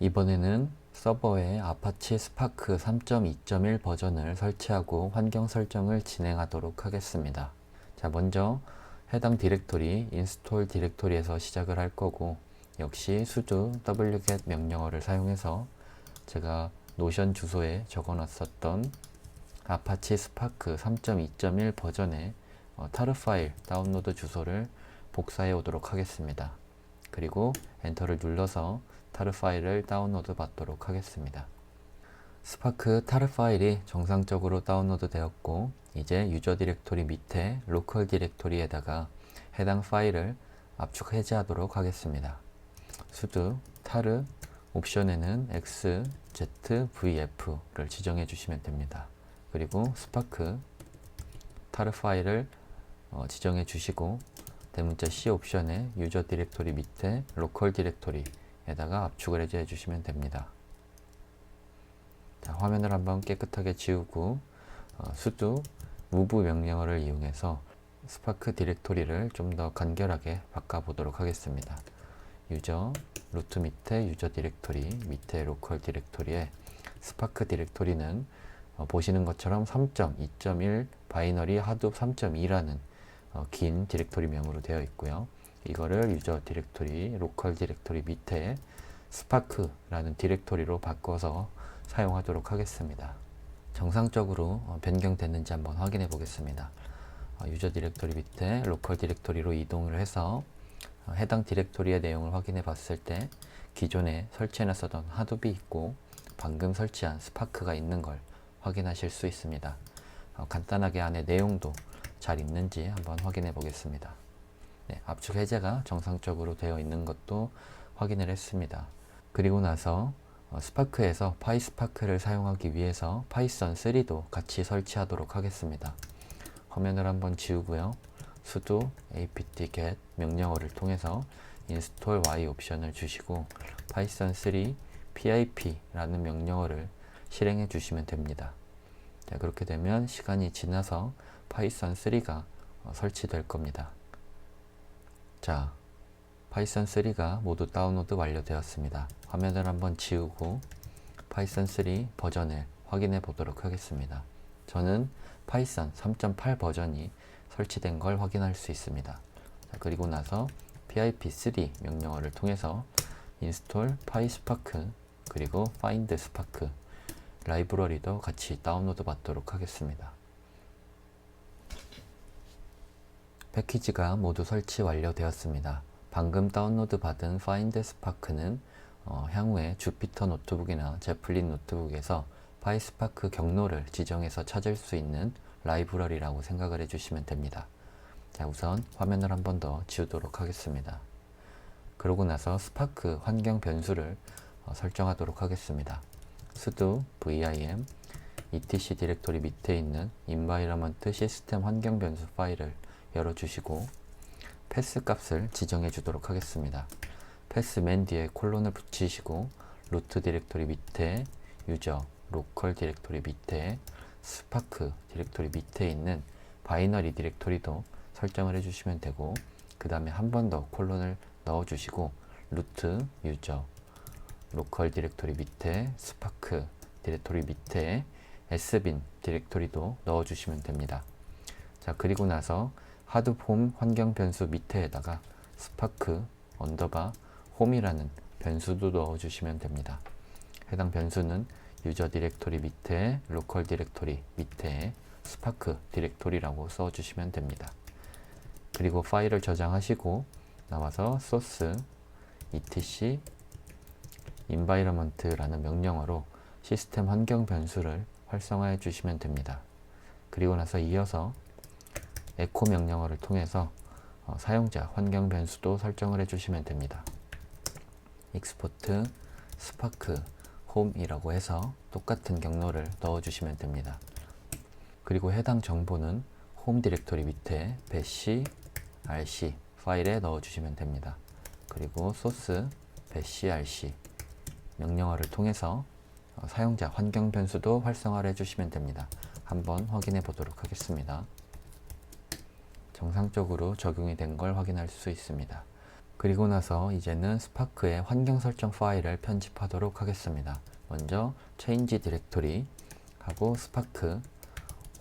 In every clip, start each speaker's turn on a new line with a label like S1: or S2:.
S1: 이번에는 서버에 아파치 스파크 3.2.1 버전을 설치하고 환경 설정을 진행하도록 하겠습니다. 자, 먼저 해당 디렉토리 인스톨 디렉토리에서 시작을 할 거고, 역시 sudo wget 명령어를 사용해서 제가 노션 주소에 적어 놨었던 아파치 스파크 3.2.1 버전의 타르 파일 다운로드 주소를 복사해 오도록 하겠습니다. 그리고 엔터를 눌러서 타르 파일을 다운로드 받도록 하겠습니다. 스파크 타르 파일이 정상적으로 다운로드 되었고, 이제 유저 디렉토리 밑에 로컬 디렉토리에다가 해당 파일을 압축 해제하도록 하겠습니다. sudo 타르 옵션에는 xzvf를 지정해 주시면 됩니다. 그리고 스파크 타르 파일을 지정해 주시고, 대문자 C 옵션에 유저 디렉토리 밑에 로컬 디렉토리에다가 압축을 해제 주시면 됩니다. 자, 화면을 한번 깨끗하게 지우고 sudo move 명령어를 이용해서 스파크 디렉토리를 좀 더 간결하게 바꿔보도록 하겠습니다. 유저 루트 밑에 유저 디렉토리 밑에 로컬 디렉토리에 스파크 디렉토리는 보시는 것처럼 3.2.1 바이너리 하둡 3.2라는 긴 디렉토리 명으로 되어 있고요. 이거를 유저 디렉토리 로컬 디렉토리 밑에 스파크라는 디렉토리로 바꿔서 사용하도록 하겠습니다. 정상적으로 변경됐는지 한번 확인해 보겠습니다. 유저 디렉토리 밑에 로컬 디렉토리로 이동을 해서 해당 디렉토리의 내용을 확인해 봤을 때 기존에 설치해 놨었던 하둡이 있고 방금 설치한 스파크가 있는 걸 확인하실 수 있습니다. 간단하게 안에 내용도 잘 있는지 한번 확인해 보겠습니다. 네, 압축 해제가 정상적으로 되어 있는 것도 확인을 했습니다. 그리고 나서 스파크에서 파이스파크를 사용하기 위해서 파이썬 3도 같이 설치하도록 하겠습니다. 화면을 한번 지우고요. sudo apt-get 명령어를 통해서 install y 옵션을 주시고 python 3 pip라는 명령어를 실행해 주시면 됩니다. 자, 그렇게 되면 시간이 지나서 파이썬 3가 설치될 겁니다. 자, 파이썬 3가 모두 다운로드 완료되었습니다. 화면을 한번 지우고 파이썬 3 버전을 확인해 보도록 하겠습니다. 저는 파이썬 3.8 버전이 설치된 걸 확인할 수 있습니다. 자, 그리고 나서 pip3 명령어를 통해서 install PySpark 그리고 find spark 라이브러리도 같이 다운로드 받도록 하겠습니다. 패키지가 모두 설치 완료되었습니다. 방금 다운로드 받은 find spark는 향후에 주피터 노트북이나 제플린 노트북에서 파이스파크 경로를 지정해서 찾을 수 있는 라이브러리라고 생각을 해주시면 됩니다. 자, 우선 화면을 한 번 더 지우도록 하겠습니다. 그러고 나서 스파크 환경 변수를 설정하도록 하겠습니다. sudo vim etc 디렉토리 밑에 있는 environment 시스템 환경 변수 파일을 열어주시고 패스 값을 지정해 주도록 하겠습니다. 패스 맨 뒤에 콜론을 붙이시고 루트 디렉토리 밑에 유저 로컬 디렉토리 밑에 스파크 디렉토리 밑에 있는 바이너리 디렉토리도 설정을 해주시면 되고, 그 다음에 한 번 더 콜론을 넣어주시고 루트 유저 로컬 디렉토리 밑에 스파크 디렉토리 밑에 sbin 디렉토리도 넣어주시면 됩니다. 자, 그리고 나서 하드 홈 환경 변수 밑에다가 스파크 언더바 홈이라는 변수도 넣어주시면 됩니다. 해당 변수는 유저 디렉토리 밑에 로컬 디렉토리 밑에 스파크 디렉토리라고 써주시면 됩니다. 그리고 파일을 저장하시고 나와서 source etc environment라는 명령어로 시스템 환경 변수를 활성화해 주시면 됩니다. 그리고 나서 이어서 echo 명령어를 통해서 사용자 환경 변수도 설정을 해주시면 됩니다. export spark home이라고 해서 똑같은 경로를 넣어주시면 됩니다. 그리고 해당 정보는 홈 디렉토리 밑에 bash rc 파일에 넣어주시면 됩니다. 그리고 source bash rc 명령어를 통해서 사용자 환경 변수도 활성화를 해주시면 됩니다. 한번 확인해 보도록 하겠습니다. 정상적으로 적용이 된 걸 확인할 수 있습니다. 그리고 나서 이제는 스파크의 환경 설정 파일을 편집하도록 하겠습니다. 먼저 change 디렉토리 하고 스파크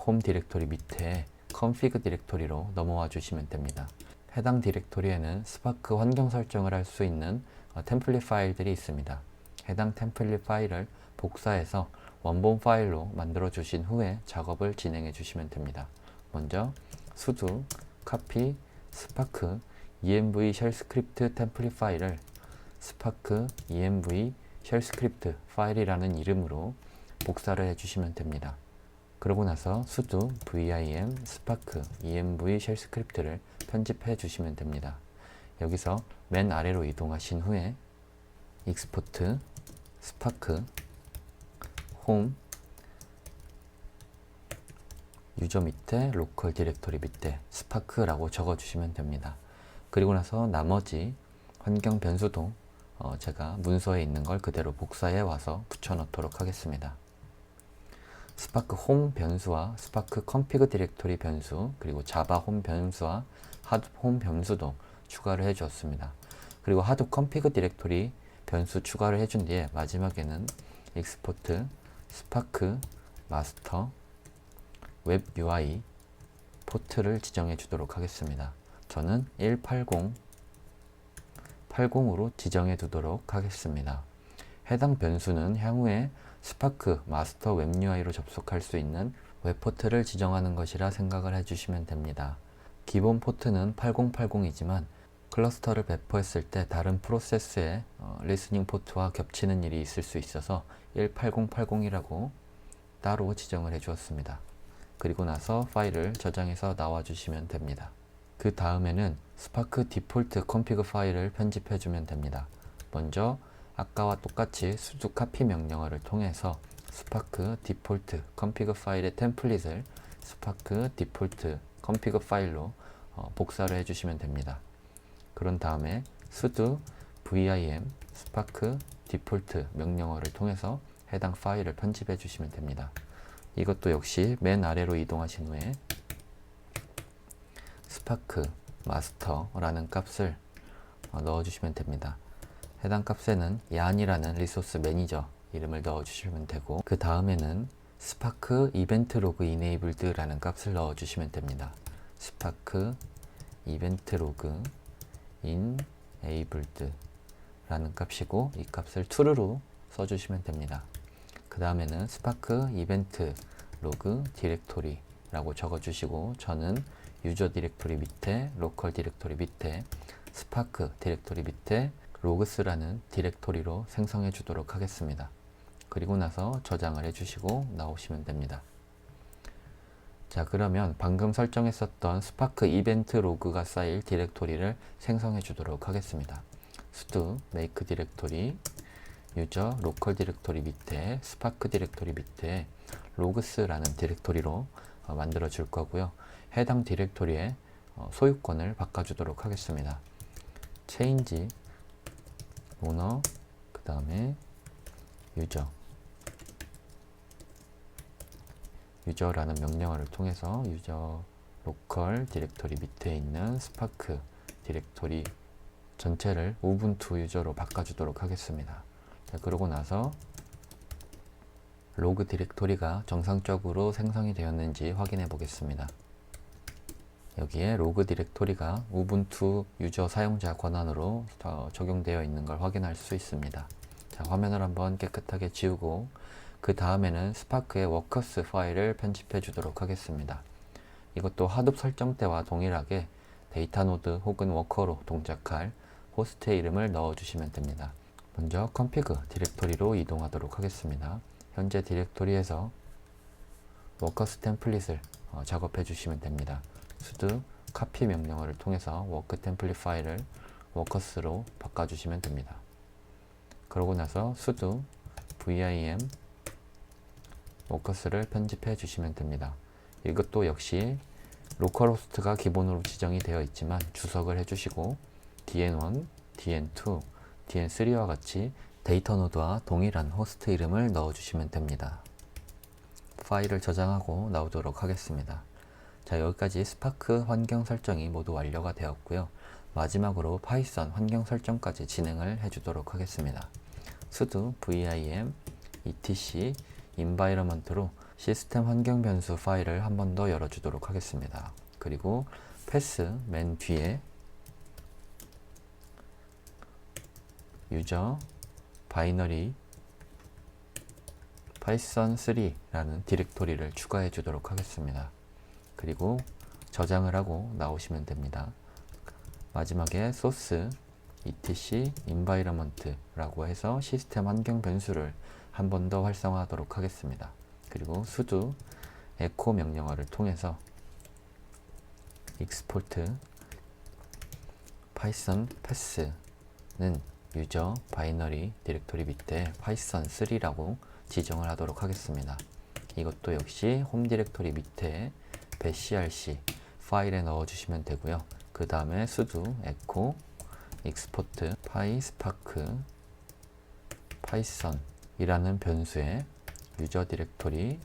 S1: 홈 디렉토리 밑에 config 디렉토리로 넘어와 주시면 됩니다. 해당 디렉토리에는 스파크 환경 설정을 할 수 있는 템플릿 파일들이 있습니다. 해당 템플릿 파일을 복사해서 원본 파일로 만들어 주신 후에 작업을 진행해 주시면 됩니다. 먼저 sudo copy spark env shell script 템플릿 파일을 spark env shell script 파일이라는 이름으로 복사를 해주시면 됩니다. 그러고 나서 sudo vim spark env shell script를 편집해 주시면 됩니다. 여기서 맨 아래로 이동하신 후에 export spark home 유저 밑에 로컬 디렉토리 밑에 스파크라고 적어주시면 됩니다. 그리고 나서 나머지 환경 변수도 제가 문서에 있는 걸 그대로 복사해 와서 붙여 넣도록 하겠습니다. 스파크 홈 변수와 스파크 config 디렉토리 변수 그리고 자바 홈 변수와 하둡 홈 변수도 추가를 해 주었습니다. 그리고 하둡 config 디렉토리 변수 추가를 해준 뒤에 마지막에는 export 스파크 마스터 웹 UI 포트를 지정해 주도록 하겠습니다. 저는 18080으로 지정해 두도록 하겠습니다. 해당 변수는 향후에 스파크 마스터 웹 UI로 접속할 수 있는 웹 포트를 지정하는 것이라 생각을 해주시면 됩니다. 기본 포트는 8080이지만 클러스터를 배포했을 때 다른 프로세스의 리스닝 포트와 겹치는 일이 있을 수 있어서 18080이라고 따로 지정을 해 주었습니다. 그리고 나서 파일을 저장해서 나와 주시면 됩니다. 그 다음에는 스파크 디폴트 config 파일을 편집해 주면 됩니다. 먼저 아까와 똑같이 sudo copy 명령어를 통해서 스파크 디폴트 config 파일의 템플릿을 스파크 디폴트 config 파일로 복사를 해주시면 됩니다. 그런 다음에 sudo vim 스파크 디폴트 명령어를 통해서 해당 파일을 편집해 주시면 됩니다. 이것도 역시 맨 아래로 이동하신 후에 스파크 마스터라는 값을 넣어주시면 됩니다. 해당 값에는 yan이라는 리소스 매니저 이름을 넣어주시면 되고 그 다음에는 스파크 이벤트 로그 이네이블드라는 값을 넣어주시면 됩니다. 스파크 이벤트 로그 이네이블드 라는 값이고 이 값을 true로 써주시면 됩니다. 그 다음에는 스파크 이벤트 로그 디렉토리 라고 적어주시고 저는 유저 디렉토리 밑에 로컬 디렉토리 밑에 스파크 디렉토리 밑에 로그스라는 디렉토리로 생성해 주도록 하겠습니다. 그리고 나서 저장을 해주시고 나오시면 됩니다. 자, 그러면 방금 설정했었던 스파크 이벤트 로그가 쌓일 디렉토리를 생성해 주도록 하겠습니다. sudo make 디렉토리 유저 로컬 디렉토리 밑에 스파크 디렉토리 밑에 로그스라는 디렉토리로 만들어 줄 거고요. 해당 디렉토리의 소유권을 바꿔주도록 하겠습니다. change owner 그 다음에 유저라는 명령어를 통해서 유저 로컬 디렉토리 밑에 있는 스파크 디렉토리 전체를 우분투 유저로 바꿔주도록 하겠습니다. 자, 그러고 나서 로그 디렉토리가 정상적으로 생성이 되었는지 확인해 보겠습니다. 여기에 로그 디렉토리가 우분투 유저 사용자 권한으로 적용되어 있는 걸 확인할 수 있습니다. 자, 화면을 한번 깨끗하게 지우고 그 다음에는 스파크의 워커스 파일을 편집해 주도록 하겠습니다. 이것도 하둡 설정 때와 동일하게 데이터 노드 혹은 워커로 동작할 호스트의 이름을 넣어 주시면 됩니다. 먼저 config 디렉토리로 이동하도록 하겠습니다. 현재 디렉토리에서 워커스 템플릿을 작업해 주시면 됩니다. sudo copy 명령어를 통해서 워크 템플릿 파일을 워커스로 바꿔주시면 됩니다. 그러고 나서 sudo vim 워커스를 편집해 주시면 됩니다. 이것도 역시 로컬 호스트가 기본으로 지정이 되어 있지만 주석을 해주시고 dn1, dn2, dn3와 같이 데이터 노드와 동일한 호스트 이름을 넣어주시면 됩니다. 파일을 저장하고 나오도록 하겠습니다. 자, 여기까지 스파크 환경 설정이 모두 완료가 되었고요. 마지막으로 파이썬 환경 설정까지 진행을 해주도록 하겠습니다. sudo vim etc environment로 시스템 환경 변수 파일을 한 번 더 열어주도록 하겠습니다. 그리고 pass 맨 뒤에 user binary python3라는 디렉토리를 추가해 주도록 하겠습니다. 그리고 저장을 하고 나오시면 됩니다. 마지막에 source etc environment라고 해서 시스템 환경 변수를 한 번 더 활성화하도록 하겠습니다. 그리고 sudo echo 명령어를 통해서 export python pass는 user binary 디렉토리 밑에 python3라고 지정을 하도록 하겠습니다. 이것도 역시 홈 디렉토리 밑에 bashrc 파일에 넣어 주시면 되고요. 그 다음에 sudo echo export pyspark python 이라는 변수에 유저 디렉토리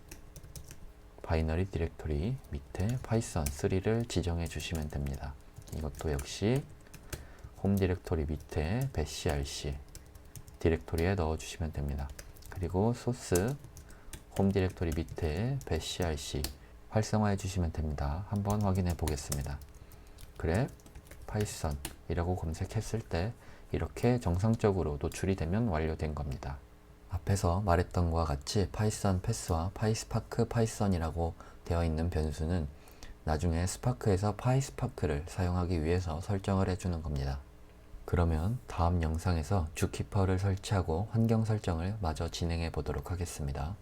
S1: 바이너리 디렉토리 밑에 python3를 지정해 주시면 됩니다. 이것도 역시 홈 디렉토리 밑에 bashrc 디렉토리에 넣어 주시면 됩니다. 그리고 소스 홈 디렉토리 밑에 bashrc 활성화해 주시면 됩니다. 한번 확인해 보겠습니다. grep python 이라고 검색했을 때 이렇게 정상적으로 노출이 되면 완료된 겁니다. 앞에서 말했던 것과 같이 파이썬 패스와 파이스파크 파이썬이라고 되어 있는 변수는 나중에 스파크에서 파이스파크를 사용하기 위해서 설정을 해주는 겁니다. 그러면 다음 영상에서 주키퍼를 설치하고 환경 설정을 마저 진행해 보도록 하겠습니다.